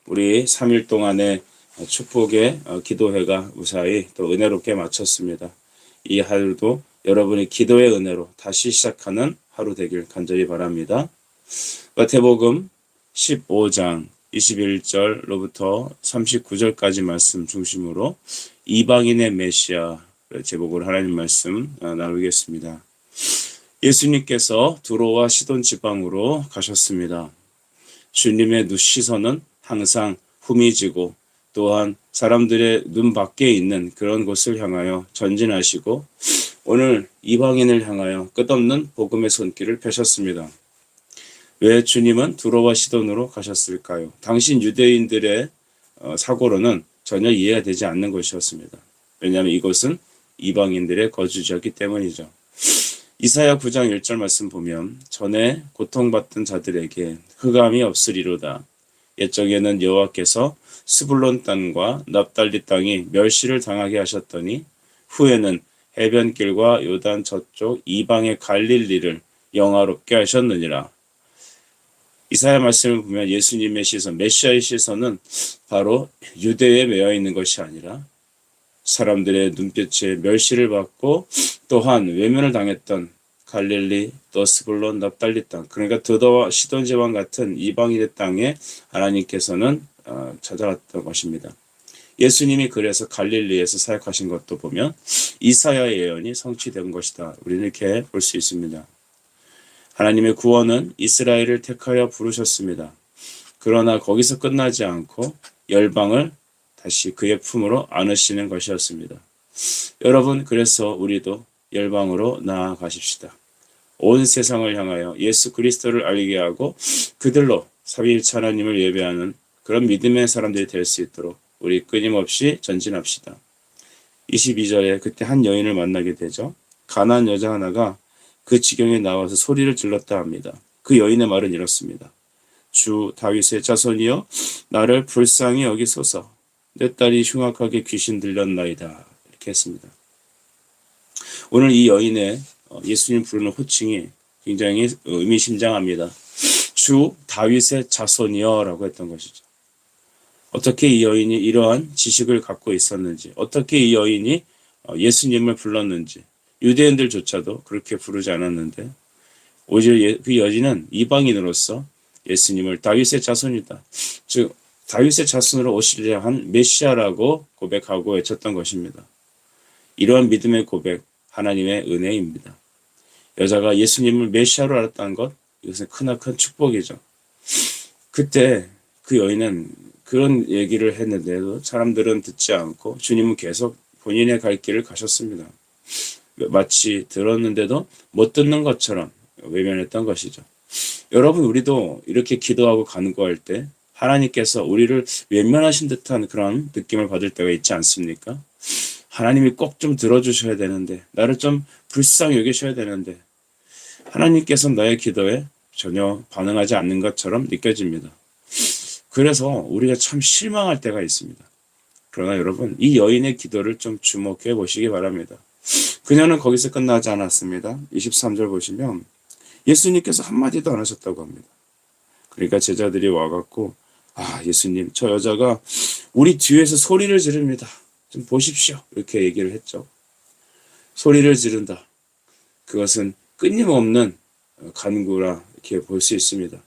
우리 3일 동안의 축복의 기도회가 무사히 또 은혜롭게 마쳤습니다. 이 하루도 여러분의 기도의 은혜로 다시 시작하는 하루 되길 간절히 바랍니다. 마태복음 15장 21절로부터 39절까지 말씀 중심으로 이방인의 메시아 제목으로 하나님 말씀 나누겠습니다. 예수님께서 두로와 시돈 지방으로 가셨습니다. 주님의 시선은 항상 후미지고 또한 사람들의 눈 밖에 있는 그런 곳을 향하여 전진하시고 오늘 이방인을 향하여 끝없는 복음의 손길을 펴셨습니다. 왜 주님은 두로와 시돈으로 가셨을까요? 당시 유대인들의 사고로는 전혀 이해가 되지 않는 곳이었습니다. 왜냐하면 이곳은 이방인들의 거주지였기 때문이죠. 이사야 9장 1절 말씀 보면 전에 고통받던 자들에게 흑암이 없으리로다. 옛적에는 여호와께서 스불론 땅과 납달리 땅이 멸시를 당하게 하셨더니 후에는 해변길과 요단 저쪽 이방의 갈릴리를 영화롭게 하셨느니라. 이사야 말씀을 보면 예수님의 시선, 메시아의 시선은 바로 유대에 매여 있는 것이 아니라 사람들의 눈빛에 멸시를 받고 또한 외면을 당했던 갈릴리, 또 스불론, 납달리 땅, 그러니까 드도와 시돈 지방 같은 이방인의 땅에 하나님께서는 찾아왔던 것입니다. 예수님이 그래서 갈릴리에서 사역하신 것도 보면 이사야의 예언이 성취된 것이다. 우리는 이렇게 볼 수 있습니다. 하나님의 구원은 이스라엘을 택하여 부르셨습니다. 그러나 거기서 끝나지 않고 열방을 다시 그의 품으로 안으시는 것이었습니다. 여러분, 그래서 우리도 열방으로 나아가십시다. 온 세상을 향하여 예수 그리스도를 알게 하고 그들로 삼위일체 하나님을 예배하는 그런 믿음의 사람들이 될 수 있도록 우리 끊임없이 전진합시다. 22절에 그때 한 여인을 만나게 되죠. 가나안 여자 하나가 그 지경에 나와서 소리를 질렀다 합니다. 그 여인의 말은 이렇습니다. 주 다윗의 자손이여 나를 불쌍히 여기소서. 내 딸이 흉악하게 귀신 들렸나이다. 이렇게 했습니다. 오늘 이 여인의 예수님 부르는 호칭이 굉장히 의미심장합니다. 주 다윗의 자손이여 라고 했던 것이죠. 어떻게 이 여인이 이러한 지식을 갖고 있었는지, 어떻게 이 여인이 예수님을 불렀는지, 유대인들조차도 그렇게 부르지 않았는데 오히려 그 여인은 이방인으로서 예수님을 다윗의 자손이다. 즉 다윗의 자손으로 오시려 한 메시아라고 고백하고 외쳤던 것입니다. 이러한 믿음의 고백, 하나님의 은혜입니다. 여자가 예수님을 메시아로 알았다는 것, 이것은 크나큰 축복이죠. 그때 그 여인은 그런 얘기를 했는데도 사람들은 듣지 않고 주님은 계속 본인의 갈 길을 가셨습니다. 마치 들었는데도 못 듣는 것처럼 외면했던 것이죠. 여러분, 우리도 이렇게 기도하고 간구할 때 하나님께서 우리를 외면하신 듯한 그런 느낌을 받을 때가 있지 않습니까? 하나님이 꼭 좀 들어주셔야 되는데, 나를 좀 불쌍히 여기셔야 되는데 하나님께서 나의 기도에 전혀 반응하지 않는 것처럼 느껴집니다. 그래서 우리가 참 실망할 때가 있습니다. 그러나 여러분, 이 여인의 기도를 좀 주목해 보시기 바랍니다. 그녀는 거기서 끝나지 않았습니다. 23절 보시면 예수님께서 한마디도 안 하셨다고 합니다. 그러니까 제자들이 와갖고 예수님, 저 여자가 우리 뒤에서 소리를 지릅니다. 좀 보십시오. 이렇게 얘기를 했죠. 소리를 지른다. 그것은 끊임없는 간구라 이렇게 볼 수 있습니다.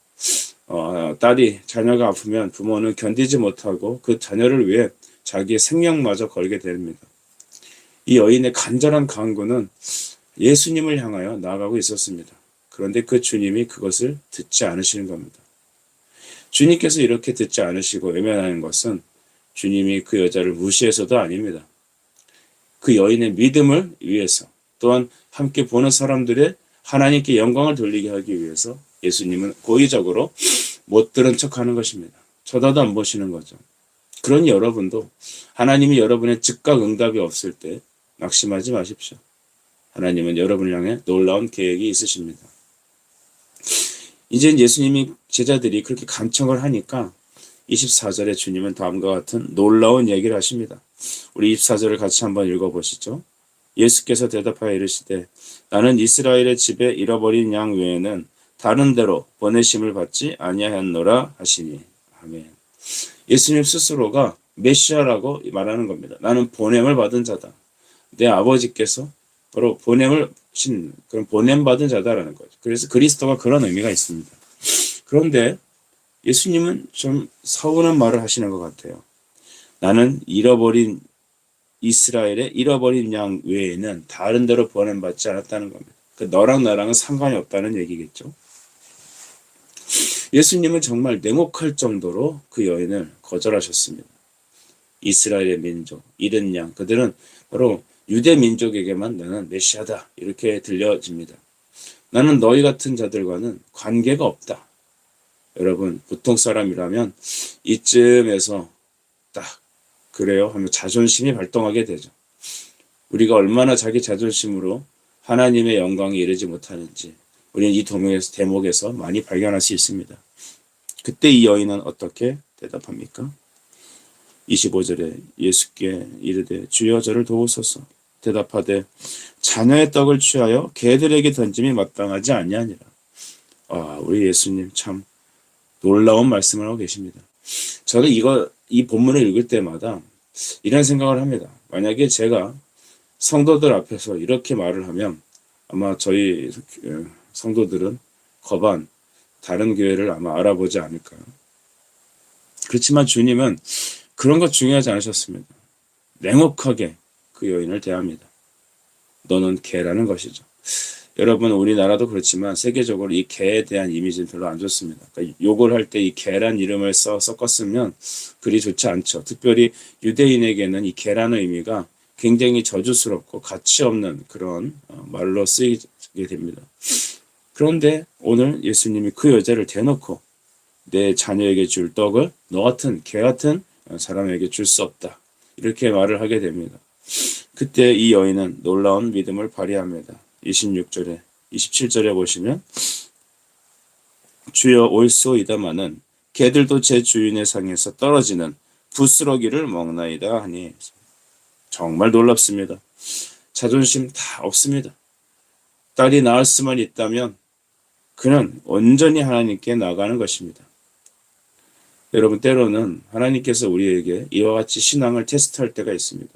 자녀가 아프면 부모는 견디지 못하고 그 자녀를 위해 자기의 생명마저 걸게 됩니다. 이 여인의 간절한 간구는 예수님을 향하여 나아가고 있었습니다. 그런데 그 주님이 그것을 듣지 않으시는 겁니다. 주님께서 이렇게 듣지 않으시고 외면하는 것은 주님이 그 여자를 무시해서도 아닙니다. 그 여인의 믿음을 위해서, 또한 함께 보는 사람들의 하나님께 영광을 돌리게 하기 위해서 예수님은 고의적으로 못 들은 척하는 것입니다. 쳐다도 안 보시는 거죠. 그러니 여러분도 하나님이 여러분의 즉각 응답이 없을 때 낙심하지 마십시오. 하나님은 여러분을 향해 놀라운 계획이 있으십니다. 이제 예수님이 제자들이 그렇게 간청을 하니까 24절에 주님은 다음과 같은 놀라운 얘기를 하십니다. 우리 24절을 같이 한번 읽어보시죠. 예수께서 대답하여 이르시되 나는 이스라엘의 집에 잃어버린 양 외에는 다른 데로 보내심을 받지 아니하였노라 하시니. 아멘. 예수님 스스로가 메시아라고 말하는 겁니다. 나는 보냄을 받은 자다. 내 아버지께서 바로 그런 보냄받은 자다라는 거죠. 그래서 그리스도가 그런 의미가 있습니다. 그런데 예수님은 좀 서운한 말을 하시는 것 같아요. 나는 이스라엘의 잃어버린 양 외에는 다른 데로 보냄받지 않았다는 겁니다. 너랑 나랑은 상관이 없다는 얘기겠죠. 예수님은 정말 냉혹할 정도로 그 여인을 거절하셨습니다. 이스라엘의 민족, 잃은 양, 그들은 바로 유대 민족에게만 나는 메시아다 이렇게 들려집니다. 나는 너희 같은 자들과는 관계가 없다. 여러분, 보통 사람이라면 이쯤에서 딱 그래요 하면 자존심이 발동하게 되죠. 우리가 얼마나 자기 자존심으로 하나님의 영광에 이르지 못하는지 우리는 이 대목에서 많이 발견할 수 있습니다. 그때 이 여인은 어떻게 대답합니까? 25절에 예수께 이르되 주여 저를 도우소서. 대답하되 자녀의 떡을 취하여 개들에게 던짐이 마땅하지 아니하니라. 우리 예수님 참 놀라운 말씀을 하고 계십니다. 저는 이 본문을 읽을 때마다 이런 생각을 합니다. 만약에 제가 성도들 앞에서 이렇게 말을 하면 아마 저희 성도들은 거반 다른 교회를 아마 알아보지 않을까. 그렇지만 주님은 그런 것 중요하지 않으셨습니다. 냉혹하게 그 여인을 대합니다. 너는 개라는 것이죠. 여러분, 우리나라도 그렇지만 세계적으로 이 개에 대한 이미지는 별로 안 좋습니다. 그러니까 욕을 할 때 이 개란 이름을 섞었으면 그리 좋지 않죠. 특별히 유대인에게는 이 개라는 의미가 굉장히 저주스럽고 가치 없는 그런 말로 쓰이게 됩니다. 그런데 오늘 예수님이 그 여자를 대놓고 내 자녀에게 줄 떡을 너 같은 개 같은 사람에게 줄 수 없다. 이렇게 말을 하게 됩니다. 그때 이 여인은 놀라운 믿음을 발휘합니다. 26절에 27절에 보시면 주여 올소이다마는 개들도 제 주인의 상에서 떨어지는 부스러기를 먹나이다 하니 정말 놀랍습니다. 자존심 다 없습니다. 딸이 낳을 수만 있다면 그는 온전히 하나님께 나가는 것입니다. 여러분, 때로는 하나님께서 우리에게 이와 같이 신앙을 테스트할 때가 있습니다.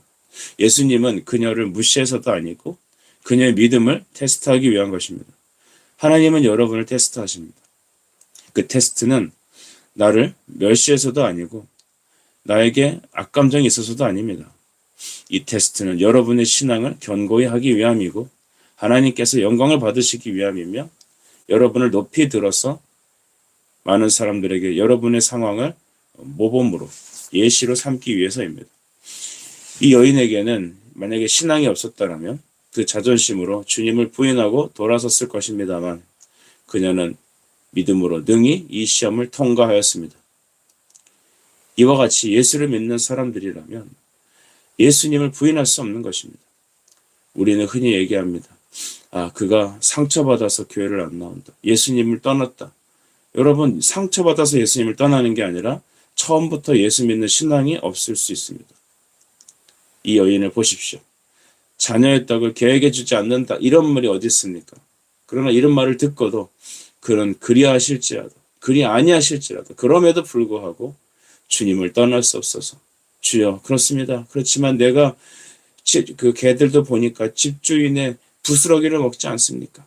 예수님은 그녀를 무시해서도 아니고 그녀의 믿음을 테스트하기 위한 것입니다. 하나님은 여러분을 테스트하십니다. 그 테스트는 나를 멸시해서도 아니고 나에게 악감정이 있어서도 아닙니다. 이 테스트는 여러분의 신앙을 견고히 하기 위함이고 하나님께서 영광을 받으시기 위함이며 여러분을 높이 들어서 많은 사람들에게 여러분의 상황을 모범으로 예시로 삼기 위해서입니다. 이 여인에게는 만약에 신앙이 없었다면 그 자존심으로 주님을 부인하고 돌아섰을 것입니다만 그녀는 믿음으로 능히 이 시험을 통과하였습니다. 이와 같이 예수를 믿는 사람들이라면 예수님을 부인할 수 없는 것입니다. 우리는 흔히 얘기합니다. 그가 상처받아서 교회를 안 나온다. 예수님을 떠났다. 여러분, 상처받아서 예수님을 떠나는 게 아니라 처음부터 예수 믿는 신앙이 없을 수 있습니다. 이 여인을 보십시오. 자녀의 떡을 개에게 주지 않는다. 이런 말이 어디 있습니까? 그러나 이런 말을 듣고도 그는 그리 아니하실지라도 그럼에도 불구하고 주님을 떠날 수 없어서 주여 그렇습니다. 그렇지만 내가 그 개들도 보니까 집주인의 부스러기를 먹지 않습니까?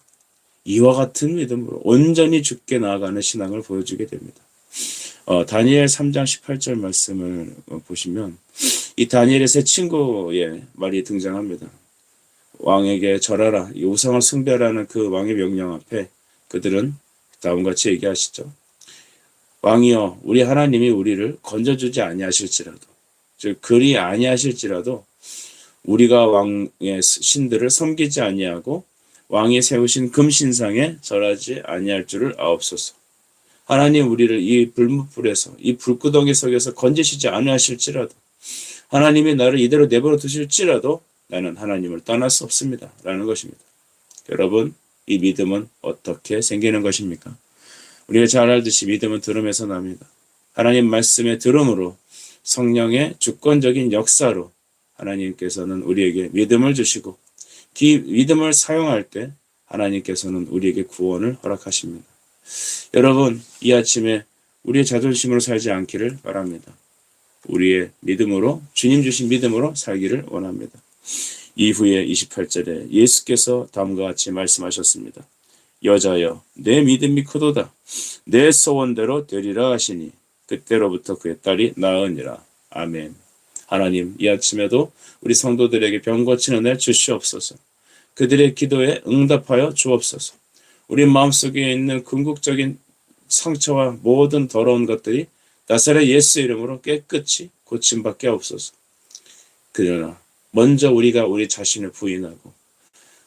이와 같은 믿음으로 온전히 주께 나아가는 신앙을 보여주게 됩니다. 다니엘 3장 18절 말씀을 보시면 이 다니엘의 세 친구의 말이 등장합니다. 왕에게 절하라. 이 우상을 숭배하라는 그 왕의 명령 앞에 그들은 다음과 같이 얘기하시죠. 왕이여, 우리 하나님이 우리를 건져주지 아니하실지라도, 즉 그리 아니하실지라도 우리가 왕의 신들을 섬기지 아니하고 왕이 세우신 금신상에 절하지 아니할 줄을 아옵소서. 하나님, 우리를 이 불뭇불에서 이 불구덩이 속에서 건지시지 아니하실지라도 하나님이 나를 이대로 내버려 두실지라도 나는 하나님을 떠날 수 없습니다. 라는 것입니다. 여러분, 이 믿음은 어떻게 생기는 것입니까? 우리가 잘 알듯이 믿음은 들음에서 납니다. 하나님 말씀의 들음으로 성령의 주권적인 역사로 하나님께서는 우리에게 믿음을 주시고 그 믿음을 사용할 때 하나님께서는 우리에게 구원을 허락하십니다. 여러분, 이 아침에 우리의 자존심으로 살지 않기를 바랍니다. 우리의 믿음으로, 주님 주신 믿음으로 살기를 원합니다. 이후에 28절에 예수께서 다음과 같이 말씀하셨습니다. 여자여, 내 믿음이 크도다. 내 소원대로 되리라 하시니 그때로부터 그의 딸이 나으니라. 아멘. 하나님, 이 아침에도 우리 성도들에게 병 고치는 은혜 주시옵소서. 그들의 기도에 응답하여 주옵소서. 우리 마음속에 있는 궁극적인 상처와 모든 더러운 것들이 나사렛 예수 이름으로 깨끗이 고침받게 하옵소서. 그러나 먼저 우리가 우리 자신을 부인하고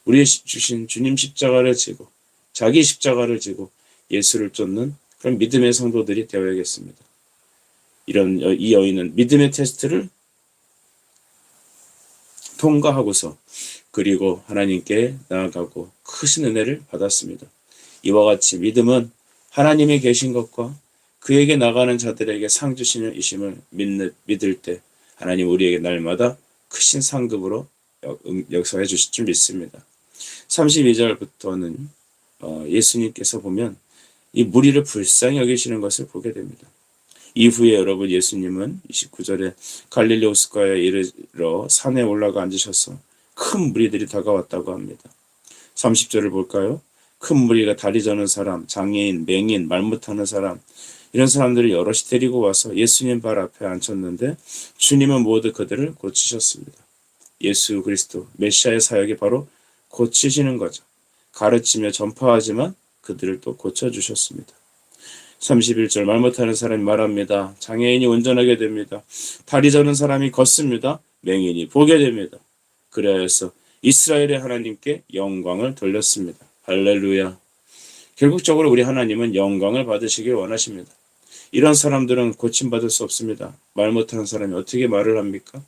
우리 주신 주님 십자가를 지고 자기 십자가를 지고 예수를 쫓는 그런 믿음의 성도들이 되어야겠습니다. 이 여인은 믿음의 테스트를 통과하고서 그리고 하나님께 나아가고 크신 은혜를 받았습니다. 이와 같이 믿음은 하나님이 계신 것과 그에게 나가는 자들에게 상 주시는 이심을 믿을 때 하나님 우리에게 날마다 크신 상급으로 역사해 주실 줄 믿습니다. 32절부터는 예수님께서 보면 이 무리를 불쌍히 여기시는 것을 보게 됩니다. 이후에 여러분 예수님은 29절에 갈릴리 호숫가에 이르러 산에 올라가 앉으셔서 큰 무리들이 다가왔다고 합니다. 30절을 볼까요? 큰 무리가 다리 저는 사람, 장애인, 맹인, 말 못하는 사람 이런 사람들을 여럿이 데리고 와서 예수님 발 앞에 앉혔는데 주님은 모두 그들을 고치셨습니다. 예수 그리스도 메시아의 사역이 바로 고치시는 거죠. 가르치며 전파하지만 그들을 또 고쳐주셨습니다. 31절 말 못하는 사람이 말합니다. 장애인이 운전하게 됩니다. 다리 저는 사람이 걷습니다. 맹인이 보게 됩니다. 그래서 이스라엘의 하나님께 영광을 돌렸습니다. 할렐루야. 결국적으로 우리 하나님은 영광을 받으시길 원하십니다. 이런 사람들은 고침받을 수 없습니다. 말 못하는 사람이 어떻게 말을 합니까?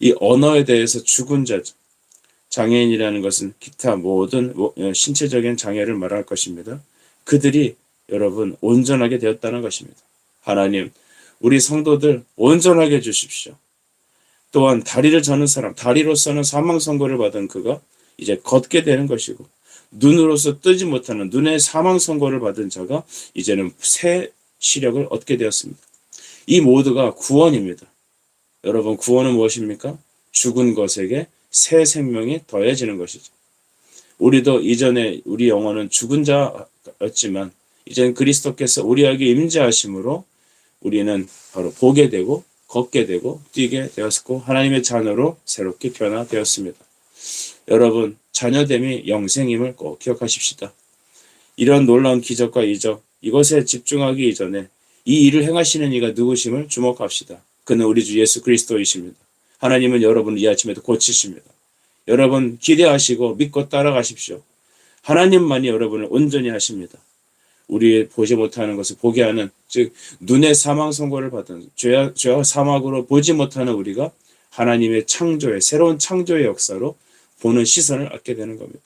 이 언어에 대해서 죽은 자죠. 장애인이라는 것은 기타 모든 신체적인 장애를 말할 것입니다. 그들이 여러분 온전하게 되었다는 것입니다. 하나님, 우리 성도들 온전하게 해주십시오. 또한 다리를 저는 사람, 다리로서는 사망 선고를 받은 그가 이제 걷게 되는 것이고 눈으로서 뜨지 못하는 눈의 사망 선고를 받은 자가 이제는 새 시력을 얻게 되었습니다. 이 모두가 구원입니다. 여러분 구원은 무엇입니까? 죽은 것에게 새 생명이 더해지는 것이죠. 우리도 이전에 우리 영혼은 죽은 자였지만 이제는 그리스도께서 우리에게 임재하심으로 우리는 바로 보게 되고 걷게 되고 뛰게 되었고 하나님의 자녀로 새롭게 변화되었습니다. 여러분 자녀됨이 영생임을 꼭 기억하십시다. 이런 놀라운 기적과 이적 이것에 집중하기 이전에 이 일을 행하시는 이가 누구심을 주목합시다. 그는 우리 주 예수 그리스도이십니다. 하나님은 여러분을 이 아침에도 고치십니다. 여러분 기대하시고 믿고 따라가십시오. 하나님만이 여러분을 온전히 하십니다. 우리 보지 못하는 것을 보게 하는 즉 눈의 사망 선고를 받은 죄와 사막으로 보지 못하는 우리가 하나님의 창조의 새로운 창조의 역사로 보는 시선을 얻게 되는 겁니다.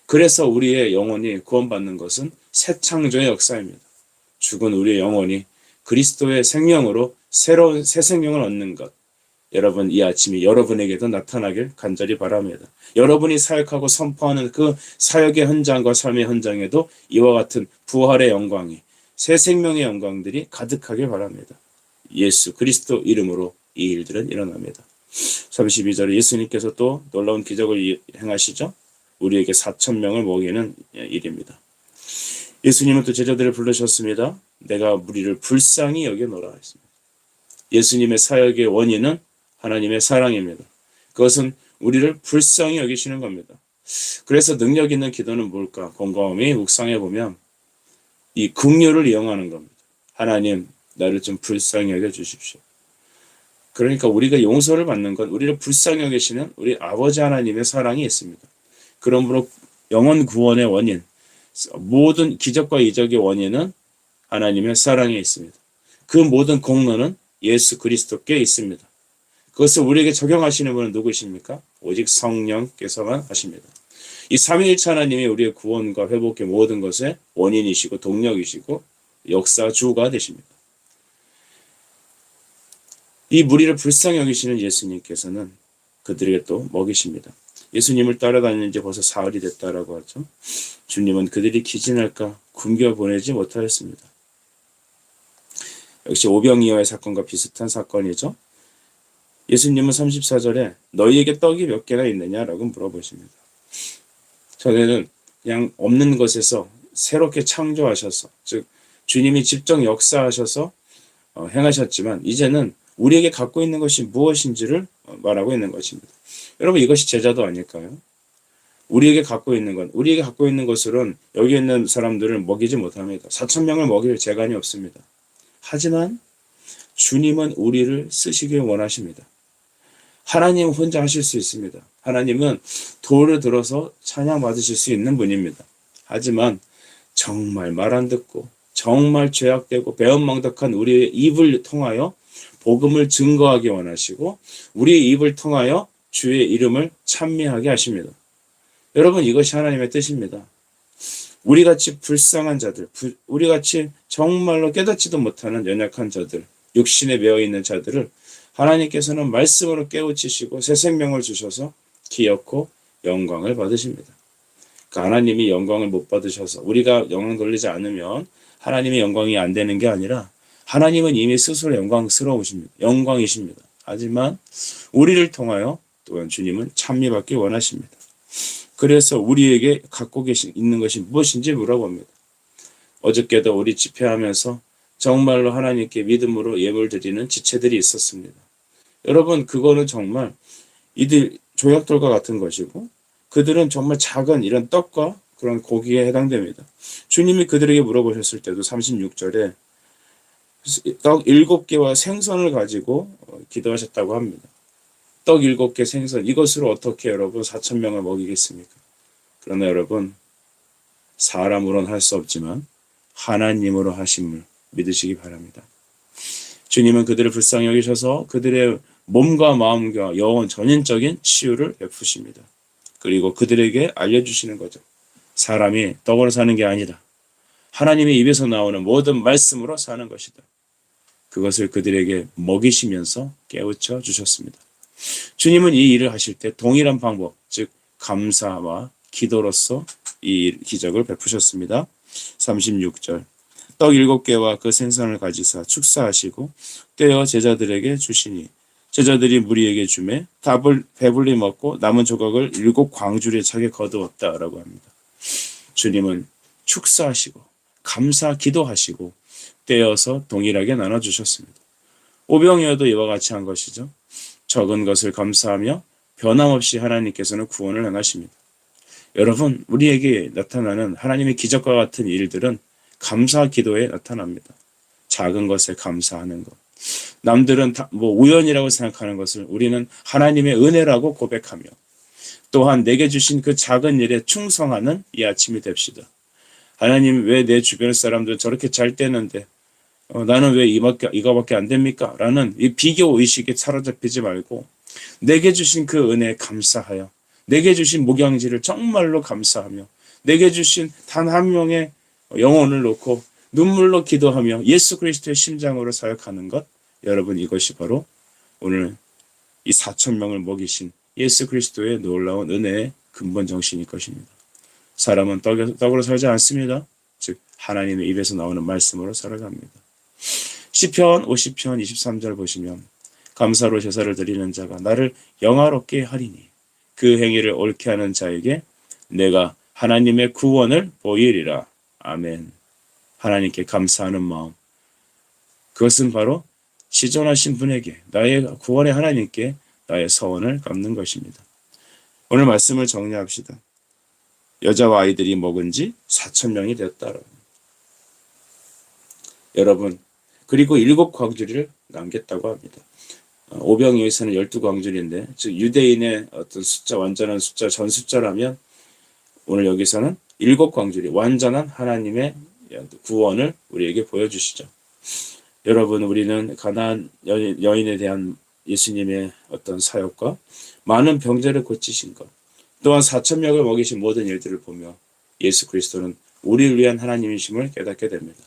그래서 우리의 영혼이 구원받는 것은 새 창조의 역사입니다. 죽은 우리의 영혼이 그리스도의 생명으로 새로운 새 생명을 얻는 것 여러분 이 아침이 여러분에게도 나타나길 간절히 바랍니다. 여러분이 사역하고 선포하는 그 사역의 현장과 삶의 현장에도 이와 같은 부활의 영광이 새 생명의 영광들이 가득하길 바랍니다. 예수 그리스도 이름으로 이 일들은 일어납니다. 32절에 예수님께서 또 놀라운 기적을 행하시죠. 우리에게 4,000명을 먹이는 일입니다. 예수님은 또 제자들을 부르셨습니다. 내가 무리를 불쌍히 여겨노라 했습니다. 예수님의 사역의 원인은 하나님의 사랑입니다. 그것은 우리를 불쌍히 여기시는 겁니다. 그래서 능력 있는 기도는 뭘까? 곰곰이 묵상해 보면 이 긍휼을 이용하는 겁니다. 하나님 나를 좀 불쌍히 여겨 주십시오. 그러니까 우리가 용서를 받는 건 우리를 불쌍히 여기시는 우리 아버지 하나님의 사랑이 있습니다. 그러므로 영혼 구원의 원인 모든 기적과 이적의 원인은 하나님의 사랑에 있습니다. 그 모든 공로는 예수 그리스도께 있습니다. 그것을 우리에게 적용하시는 분은 누구십니까? 오직 성령께서만 하십니다. 이 삼위일체 하나님이 우리의 구원과 회복의 모든 것의 원인이시고 동력이시고 역사주가 되십니다. 이 무리를 불쌍히 여기시는 예수님께서는 그들에게 또 먹이십니다. 예수님을 따라다니는 지 벌써 사흘이 됐다라고 하죠. 주님은 그들이 기진할까 굶겨 보내지 못하였습니다. 역시 오병이어의 사건과 비슷한 사건이죠. 예수님은 34절에 너희에게 떡이 몇 개나 있느냐라고 물어보십니다. 전에는 그냥 없는 것에서 새롭게 창조하셔서, 즉 주님이 직접 역사하셔서 행하셨지만 이제는 우리에게 갖고 있는 것이 무엇인지를 말하고 있는 것입니다. 여러분, 이것이 제자도 아닐까요? 우리에게 갖고 있는 것으로는 여기 있는 사람들을 먹이지 못합니다. 4,000명을 먹일 재간이 없습니다. 하지만 주님은 우리를 쓰시길 원하십니다. 하나님 혼자 하실 수 있습니다. 하나님은 돌을 들어서 찬양 받으실 수 있는 분입니다. 하지만 정말 말 안 듣고 정말 죄악되고 배은망덕한 우리의 입을 통하여 복음을 증거하기 원하시고 우리의 입을 통하여 주의 이름을 찬미하게 하십니다. 여러분, 이것이 하나님의 뜻입니다. 우리같이 불쌍한 자들, 우리같이 정말로 깨닫지도 못하는 연약한 자들, 육신에 매어있는 자들을 하나님께서는 말씀으로 깨우치시고 새 생명을 주셔서 기엽고 영광을 받으십니다. 그러니까 하나님이 영광을 못 받으셔서 우리가 영광 돌리지 않으면 하나님의 영광이 안 되는 게 아니라 하나님은 이미 스스로 영광이십니다. 하지만 우리를 통하여 또한 주님은 찬미받기 원하십니다. 그래서 우리에게 갖고 있는 것이 무엇인지 물어봅니다. 어저께도 우리 집회하면서 정말로 하나님께 믿음으로 예물 드리는 지체들이 있었습니다. 여러분, 그거는 정말 이들 조약돌과 같은 것이고 그들은 정말 작은 이런 떡과 그런 고기에 해당됩니다. 주님이 그들에게 물어보셨을 때도 36절에 떡 7개와 생선을 가지고 기도하셨다고 합니다. 떡 7개 생선, 이것으로 어떻게 여러분 4,000명을 먹이겠습니까? 그러나 여러분, 사람으로는 할 수 없지만 하나님으로 하심을 믿으시기 바랍니다. 주님은 그들을 불쌍히 여기셔서 그들의 몸과 마음과 영혼 전인적인 치유를 베푸십니다. 그리고 그들에게 알려주시는 거죠. 사람이 떡으로 사는 게 아니다. 하나님의 입에서 나오는 모든 말씀으로 사는 것이다. 그것을 그들에게 먹이시면서 깨우쳐 주셨습니다. 주님은 이 일을 하실 때 동일한 방법, 즉 감사와 기도로서 이 기적을 베푸셨습니다. 36절 떡 7개와 그 생선을 가지사 축사하시고 떼어 제자들에게 주시니 제자들이 무리에게 주매 답을 배불리 먹고 남은 조각을 7 광주리에 차게 거두었다라고 합니다. 주님은 축사하시고 감사 기도하시고 떼어서 동일하게 나눠주셨습니다. 오병이어도 이와 같이 한 것이죠. 적은 것을 감사하며 변함없이 하나님께서는 구원을 행하십니다. 여러분, 우리에게 나타나는 하나님의 기적과 같은 일들은 감사 기도에 나타납니다. 작은 것에 감사하는 것. 남들은 우연이라고 생각하는 것을 우리는 하나님의 은혜라고 고백하며 또한 내게 주신 그 작은 일에 충성하는 이 아침이 됩시다. 하나님, 왜 내 주변 사람들 저렇게 잘 되는데 나는 왜 이거밖에 안 됩니까? 라는 이 비교 의식에 사로잡히지 말고 내게 주신 그 은혜에 감사하여 내게 주신 목양지를 정말로 감사하며 내게 주신 단 한 명의 영혼을 놓고 눈물로 기도하며 예수 그리스도의 심장으로 사역하는 것, 여러분, 이것이 바로 오늘 이 4,000명을 먹이신 예수 그리스도의 놀라운 은혜의 근본 정신일 것입니다. 사람은 떡으로 살지 않습니다. 즉 하나님의 입에서 나오는 말씀으로 살아갑니다. 시편 50편 23절 보시면 감사로 제사를 드리는 자가 나를 영화롭게 하리니 그 행위를 옳게 하는 자에게 내가 하나님의 구원을 보이리라. 아멘. 하나님께 감사하는 마음, 그것은 바로 지존하신 분에게, 나의 구원의 하나님께 나의 서원을 갚는 것입니다. 오늘 말씀을 정리합시다. 여자와 아이들이 먹은 지 4,000명이 됐다. 여러분, 그리고 7 광주리를 남겼다고 합니다. 오병이어에서는 12 광주리인데, 즉 유대인의 어떤 숫자, 완전한 숫자, 전 숫자라면 오늘 여기서는 7 광주리, 완전한 하나님의 구원을 우리에게 보여주시죠. 여러분, 우리는 가나안 여인에 대한 예수님의 어떤 사역과 많은 병자를 고치신 것, 또한 4,000명을 먹이신 모든 일들을 보며 예수 그리스도는 우리를 위한 하나님이심을 깨닫게 됩니다.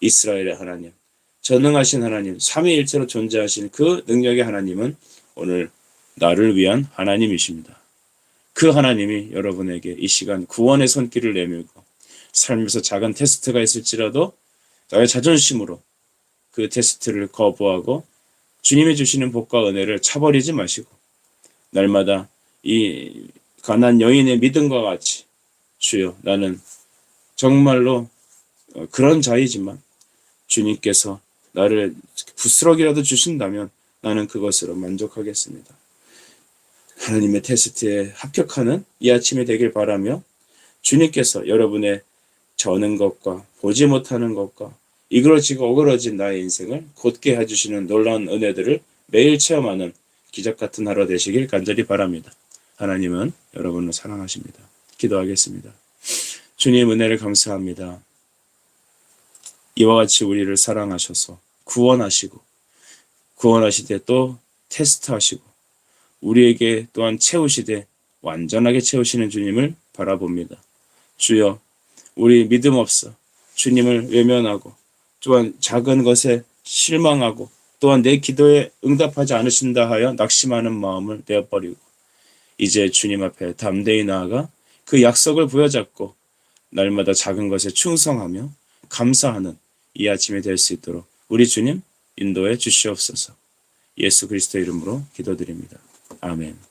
이스라엘의 하나님, 전능하신 하나님, 삼위일체로 존재하신 그 능력의 하나님은 오늘 나를 위한 하나님이십니다. 그 하나님이 여러분에게 이 시간 구원의 손길을 내밀고 삶에서 작은 테스트가 있을지라도 나의 자존심으로 그 테스트를 거부하고 주님이 주시는 복과 은혜를 차버리지 마시고 날마다 이 가난 여인의 믿음과 같이 주여 나는 정말로 그런 자이지만 주님께서 나를 부스러기라도 주신다면 나는 그것으로 만족하겠습니다. 하나님의 테스트에 합격하는 이 아침이 되길 바라며 주님께서 여러분의 저는 것과 보지 못하는 것과 이그러지고 어그러진 나의 인생을 곧게 해주시는 놀라운 은혜들을 매일 체험하는 기적 같은 하루 되시길 간절히 바랍니다. 하나님은 여러분을 사랑하십니다. 기도하겠습니다. 주님 은혜를 감사합니다. 이와 같이 우리를 사랑하셔서 구원하시되 또 테스트하시고 우리에게 또한 채우시되 완전하게 채우시는 주님을 바라봅니다. 주여 우리 믿음 없어 주님을 외면하고 또한 작은 것에 실망하고 또한 내 기도에 응답하지 않으신다 하여 낙심하는 마음을 내어버리고 이제 주님 앞에 담대히 나아가 그 약속을 부여잡고 날마다 작은 것에 충성하며 감사하는 이 아침이 될 수 있도록 우리 주님 인도해 주시옵소서. 예수 그리스도 이름으로 기도드립니다. 아멘.